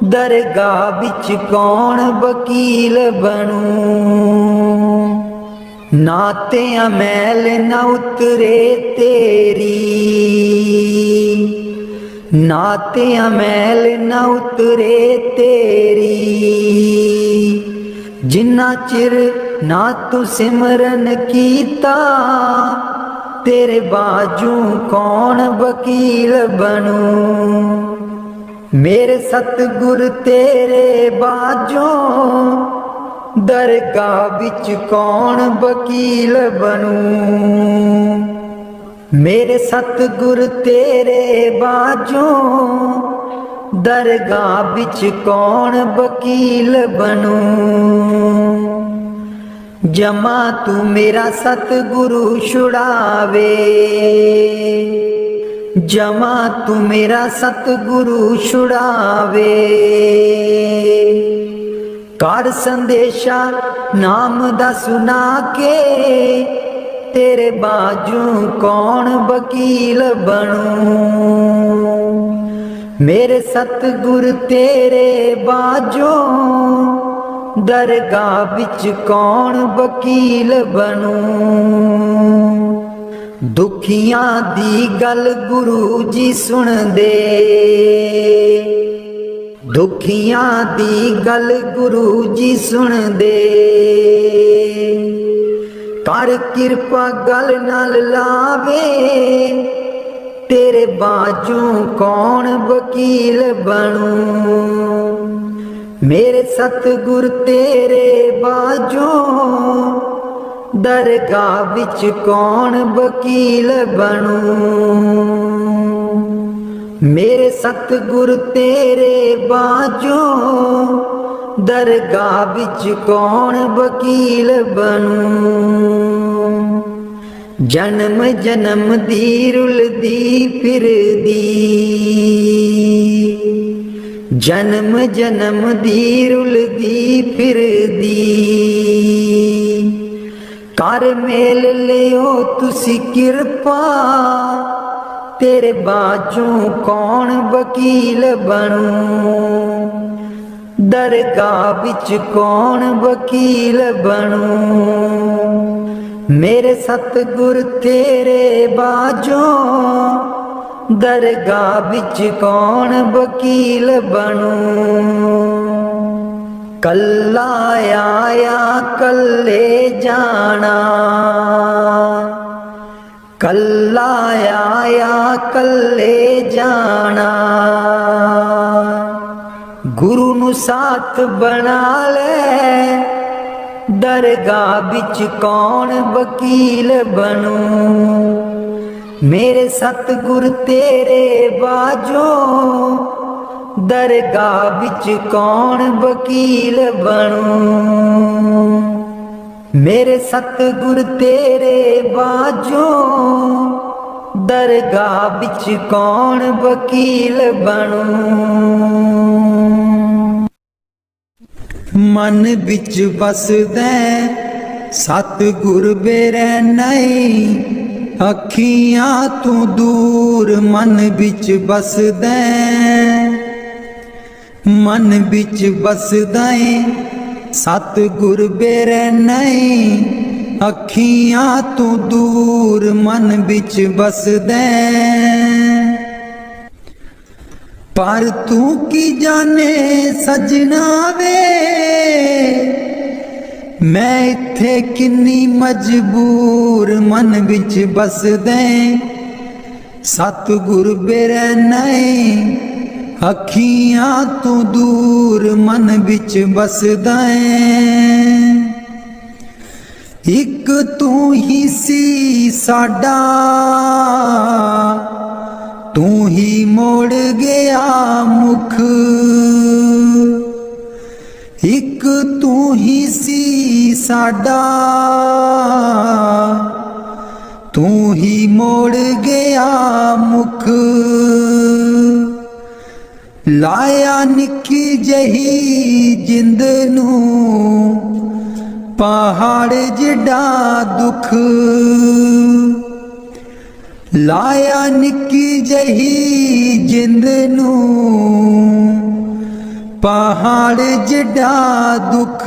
दरगाह बिच कौन वकील बनूं। नाते मैल न उतरे तेरी, नाते मैल न उतरे तेरी। जिन्ना चिर ना तू सिमरन कीता, तेरे बाजू कौन वकील बनूं। मेरे सतगुर तेरे बाजों, दरगाह विच कौन वकील बनूं। मेरे सतगुर तेरे बाजों दरगाह विच कौन वकील बनूं। जमा तू मेरा सतगुरु छुड़ावे, जमा तू मेरा सतगुरु छुड़ावे। कर संदेशा नाम दा सुना के तेरे बाजू कौन वकील बनूं। मेरे सतगुर तेरे बाजों दरगाह विच कौन वकील बनूं। दुखियां दी गल गुरु जी सुन दे, दुखियां दी गल गुरु जी सुन दे। कर किरपा गल नाल लावे तेरे बाजू कौन वकील बनूं। मेरे सतगुर तेरे बाजों दरगाह विच कौन वकील बनूं। मेरे सतगुर तेरे बाजों दरगाह विच कौन वकील बनूं। जन्म जन्म दी रुलदी फिरदी, जन्म जन्म दी रुलदी फिरदी। कर मेल लियो तुसी किरपा तेरे बाजू कौन वकील बनूं। दरगाह विच कौन वकील बनूं। मेरे सतगुर तेरे बाजों दरगाह विच कौन वकील बनूं। कल्ला आया कल्ले जाना, कल्ला आया कल्ले जाना। गुरु नू साथ बना ले दरगाह विच कौन वकील बनूं। मेरे सतगुर तेरे बाजों दरगाह विच कौन वकील बनूं। मेरे सतगुर तेरे बाजों दरगाह विच कौन वकील बनूं। मन विच बसदा सतगुर बेरै नहीं, अखियां तू दूर मन विच बसदा। मन विच बसदा सतगुर बेरै नहीं, अखियां तू दूर मन विच बसदा। पर तू की जाने सजना वे मैं इत्थे किन्नी मजबूर मन विच बसदा। सतगुर बेरै नहीं, अखियां तू दूर मन विच बसदा। इक तू ही सी साडा, तू ही मोड़ गया मुख। इक तू ही सी साडा, तू ही मोड़ गया मुख। लाया निक्की जही जिंद नू पहाड़ जिड्डा दुख। लाया निक्की जही जिंद नू पहाड़ जिड्डा दुख।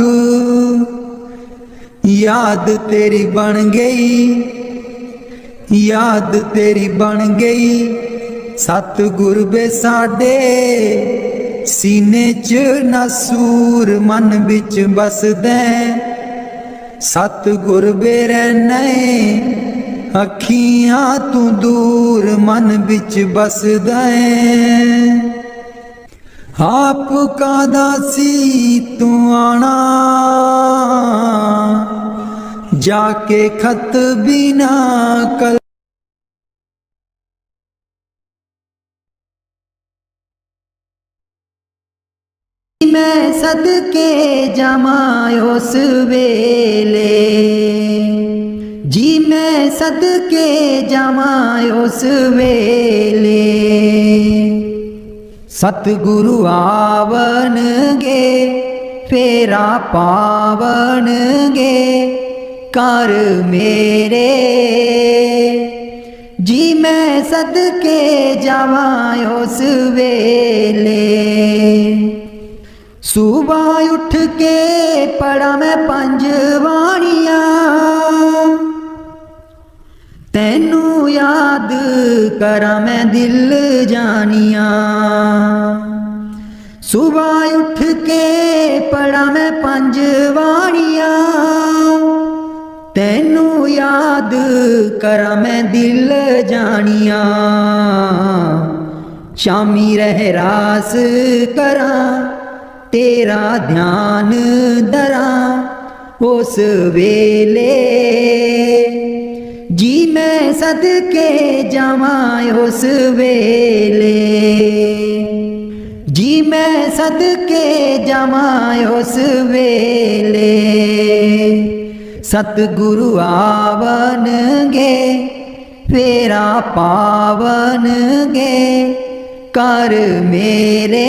याद तेरी बन गई, याद तेरी बन गई सतगुर बे साडे। सीने च नसूर मन विच बसदा। सतगुर बेरै नहीं, अखियां तू दूर मन विच बसदा। आपका दासी तू आना, जाके खत बिना कल मैं सदके जामा उस वेले, जी मैं सदके जामा उस वेले। सतगुरु आवनगे फेरा पावनगे कर मेरे, जी मैं सदके जावा उस वेले। सुबह उठ के पढ़ा मैं पंज बाणियां, तैनू याद करा मैं दिल जानिया। सुबह उठ के पढ़ा मैं पंज बाणियां, तैनू याद करा मैं दिल जानिया। शामी रहरास करा तेरा ध्यान धरा उस वेले, जी मैं सदके जावा उस वेले। जी मैं सदके जावा उस वेले। सतगुरु आवनगे फेरा पावनगे कर मेरे,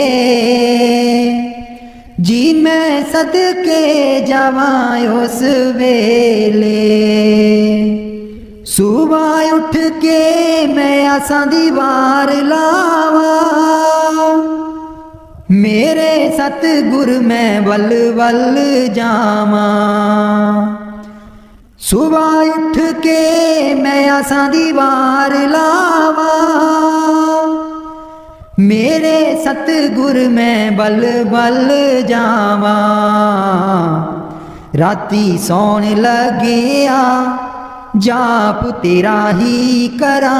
जी मैं सदके जावा उस वेले। सुबह उठ के मैं आसां दी वार लावा, मेरे सतगुर मैं वल वल जावा। सुबह उठ के मैं आसां दी वार लावा, मेरे सतगुर मैं बल बल जावा। राती सौन लगिया जाप तेरा ही करा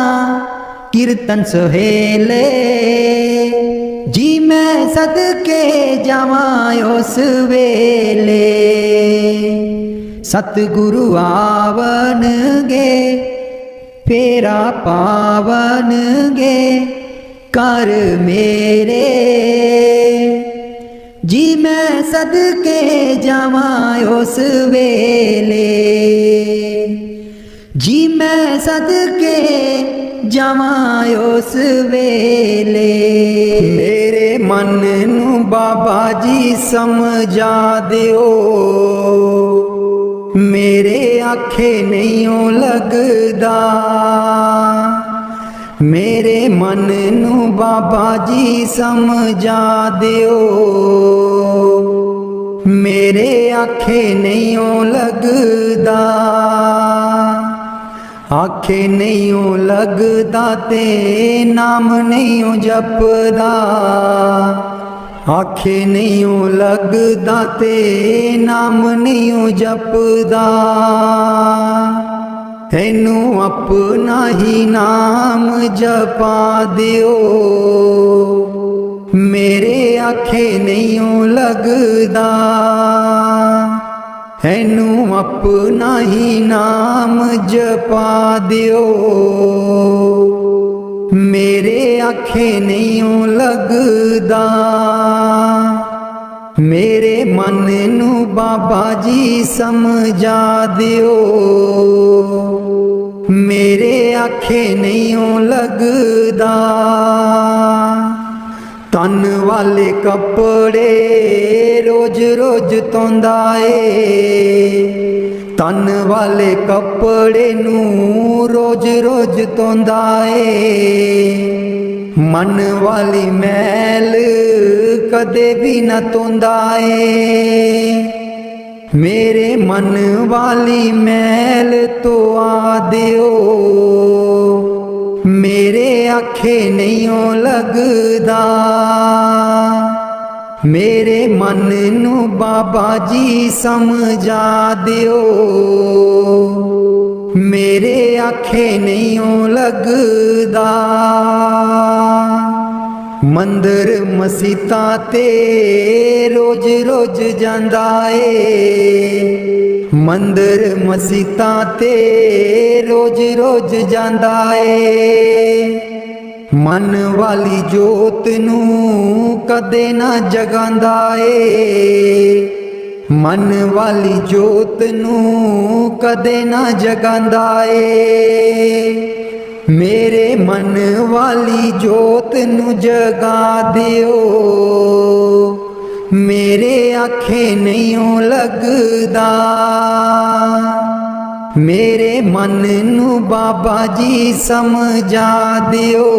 कीर्तन सहेले, जी मैं सदके जावा उस वेले। सतगुरु आवनगे फेरा पावनगे कर मेरे, जी मैं सदके जावा उस वेले। जी मैं सदके जावा उस वेले। मेरे मन नू बाबा जी समझा दियो, मेरे आखे नहीं लगदा। मेरे मन नू बाबा जी समझा दियो, मेरे आखे नहीं लगदा। आखे नहीं लगदा ते नाम नहीं जपदा, आखे नहीं लगदा ते नाम नहीं जपदा। तैनू अपना ही नाम जपा दियो, मेरे आखे नहीं लगदा। तैनू अपना ही नाम जपा दियो, मेरे आखे नहीं लगदा। मेरे मन नू बाबा जी समझा दियो, मेरे आखे नहीं लगदा। तन वाले कपड़े रोज रोज धोंदा ए, तन वाले कपड़े नू रोज रोज धोंदा ए। मन वाली मैल कदे भी न धोंदा ए, मेरे मन वाली मैल तो आ दियो, मेरे आखे नहीं लगदा। मेरे मन नू बाबा जी समझा दियो, मेरे आखे नहीं लगदा। ਮੰਦਰ ਮਸੀਤਾਂ ਤੇ ਰੋਜ਼ ਰੋਜ਼ ਜਾਂਦਾ ਏ, ਮੰਦਰ ਮਸੀਤਾਂ ਤੇ ਰੋਜ਼ ਰੋਜ਼ ਜਾਂਦਾ ਏ। ਮਨ ਵਾਲੀ ਜੋਤ ਨੂੰ ਕਦੇ ਨਾ ਜਗਾਉਂਦਾ ਏ, ਮਨ ਵਾਲੀ ਜੋਤ ਨੂੰ ਕਦੇ ਨਾ ਜਗਾਉਂਦਾ ਏ। ਮੇਰੇ ਮਨ ਵਾਲੀ ਜੋਤ ਨੂੰ ਜਗਾ ਦਿਓ, ਮੇਰੇ ਆਖੇ ਨਹੀਂ ਲੱਗਦਾ। ਮੇਰੇ ਮਨ ਨੂੰ ਬਾਬਾ ਜੀ ਸਮਝਾ ਦਿਓ,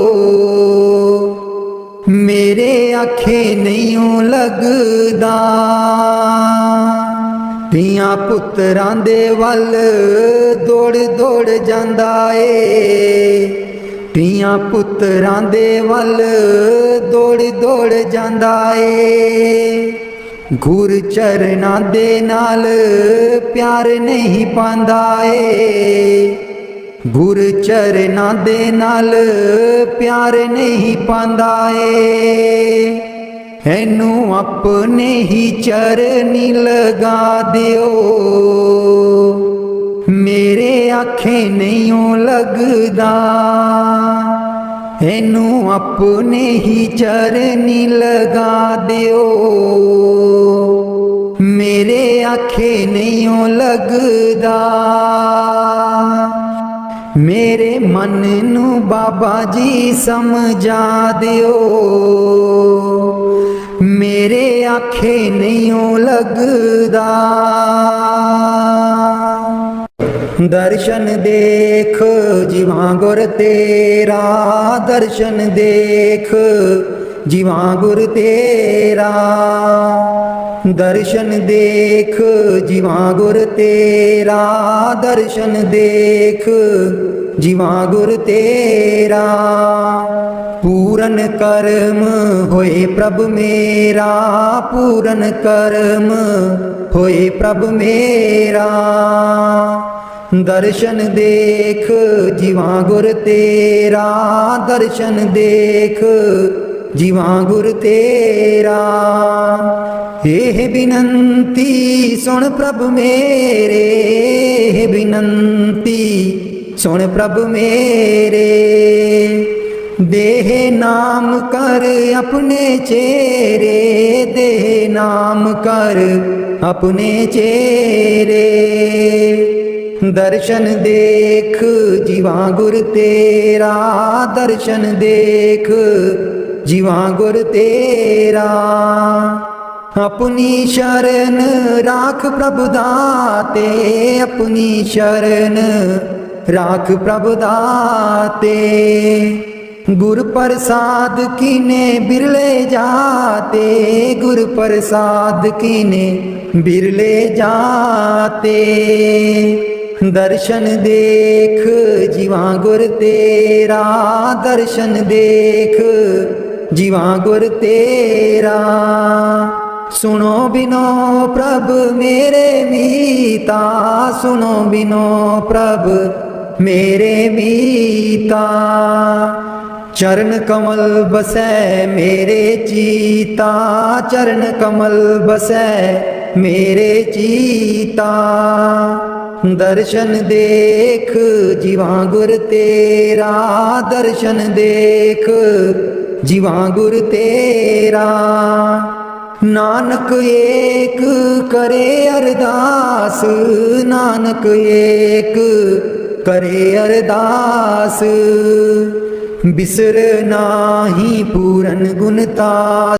ਮੇਰੇ ਆਖੇ ਨਹੀਂ ਲੱਗਦਾ। ਧੀਆਂ ਪੁੱਤਰਾਂ ਦੇ ਵੱਲ ਦੌੜ ਦੌੜ ਜਾਂਦਾ ਏ, ਧੀਆਂ ਪੁੱਤਰਾਂ ਦੇ ਵੱਲ ਦੌੜ ਦੌੜ ਜਾਂਦਾ ਏ। ਗੁਰ ਚਰਨਾਂ ਦੇ ਨਾਲ ਪਿਆਰ ਨਹੀਂ ਪਾਉਂਦਾ ਏ, ਗੁਰ ਚਰਨਾਂ ਦੇ ਨਾਲ ਪਿਆਰ ਨਹੀਂ ਪਾਉਂਦਾ ਏ। ਇਹਨੂੰ ਆਪਣੇ ਹੀ ਚਰਨੀ ਲਗਾ ਦਿਓ, ਮੇਰੇ ਆਖੇ ਨਹੀਂ ਲੱਗਦਾ। ਇਹਨੂੰ ਆਪਣੇ ਹੀ ਚਰਨੀ ਲਗਾ ਦਿਓ, ਮੇਰੇ ਆਖੇ ਨਹੀਂ ਲੱਗਦਾ। ਮੇਰੇ ਮਨ ਨੂੰ ਬਾਬਾ ਜੀ ਸਮਝਾ ਦਿਓ, ਮੇਰੇ ਆਖੇ ਨਹੀਂ ਲੱਗਦਾ। ਦਰਸ਼ਨ ਦੇਖ ਜਿਵਾਂ ਗੁਰ ਤੇਰਾ, ਦਰਸ਼ਨ ਦੇਖ ਜਿਵਾਂ ਗੁਰ ਤੇਰਾ, ਦਰਸ਼ਨ ਦੇਖ ਜਿਵਾਂ ਗੁਰ ਤੇਰਾ, ਦਰਸ਼ਨ ਦੇਖ ਜਿਵਾਂ ਗੁਰ ਤੇਰਾ। ਪੂਰਨ ਕਰਮ ਹੋਏ ਪ੍ਰਭ ਮੇਰਾ, ਪੂਰਨ ਕਰਮ ਹੋਏ ਪ੍ਰਭ ਮੇਰਾ। ਦਰਸ਼ਨ ਦੇਖ ਜਿਵਾਂ ਗੁਰ ਤੇਰਾ, ਦਰਸ਼ਨ ਦੇਖ ਜਿਵਾਂ ਗੁਰ ਤੇਰਾ। ਇਹ ਬਿਨੰਤੀ ਸੁਣ ਪ੍ਰਭ ਮੇਰੇ, ਇਹ ਬਿਨੰਤੀ ਸੁਣ ਪ੍ਰਭ ਮੇਰੇ। ਦੇਹ ਨਾਮ ਕਰ ਆਪਣੇ ਚੇਰੇ, ਦੇਹ ਨਾਮ ਕਰ ਆਪਣੇ ਚੇਰੇ। ਦਰਸ਼ਨ ਦੇਖ ਜਿਵਾਂ ਗੁਰ ਤੇਰਾ, ਦਰਸ਼ਨ ਦੇਖ ਜਿਵਾਂ ਗੁਰ ਤੇਰਾ। ਆਪਣੀ ਸ਼ਰਨ ਰਾਖ ਪ੍ਰਭ ਦਾਤੇ, ਆਪਣੀ ਸ਼ਰਨ ਰਾਖ ਪ੍ਰਭ ਦਾਤੇ। ਗੁਰ ਪ੍ਰਸਾਦ ਕੀਨੇ ਬਿਰਲੇ ਜਾਤੇ, ਗੁਰ ਪ੍ਰਸਾਦ ਕੀਨੇ ਬਿਰਲੇ ਜਾਤੇ। ਦਰਸ਼ਨ ਦੇਖ ਜਿਵਾਂ ਗੁਰ ਤੇਰਾ, ਦਰਸ਼ਨ ਦੇਖ ਜਿਵਾਂ ਗੁਰ ਤੇਰਾ। ਸੁਣੋ ਬਿਨੋ ਪ੍ਰਭ ਮੇਰੇ ਮੀਤਾ, ਸੁਣੋ ਬਿਨੋ ਪ੍ਰਭ ਮੇਰੇ ਮੀਤਾ। ਚਰਨ ਕਮਲ ਬਸੈ ਮੇਰੇ ਚੀਤਾ, ਚਰਨ ਕਮਲ ਬਸੈ ਮੇਰੇ ਚੀਤਾ। ਦਰਸ਼ਨ ਦੇਖ ਜਿਵਾਂ ਗੁਰ ਤੇਰਾ, ਦਰਸ਼ਨ ਦੇਖ ਜਿਵਾਂ ਗੁਰ ਤੇਰਾ। ਨਾਨਕ ਏਕ ਕਰੇ ਅਰਦਾਸ, ਨਾਨਕ ਏਕ ਕਰੇ ਅਰਦਾਸ। ਬਿਸਰ ਨਾਹੀ ਪੂਰਨ ਗੁਣ ਤਾ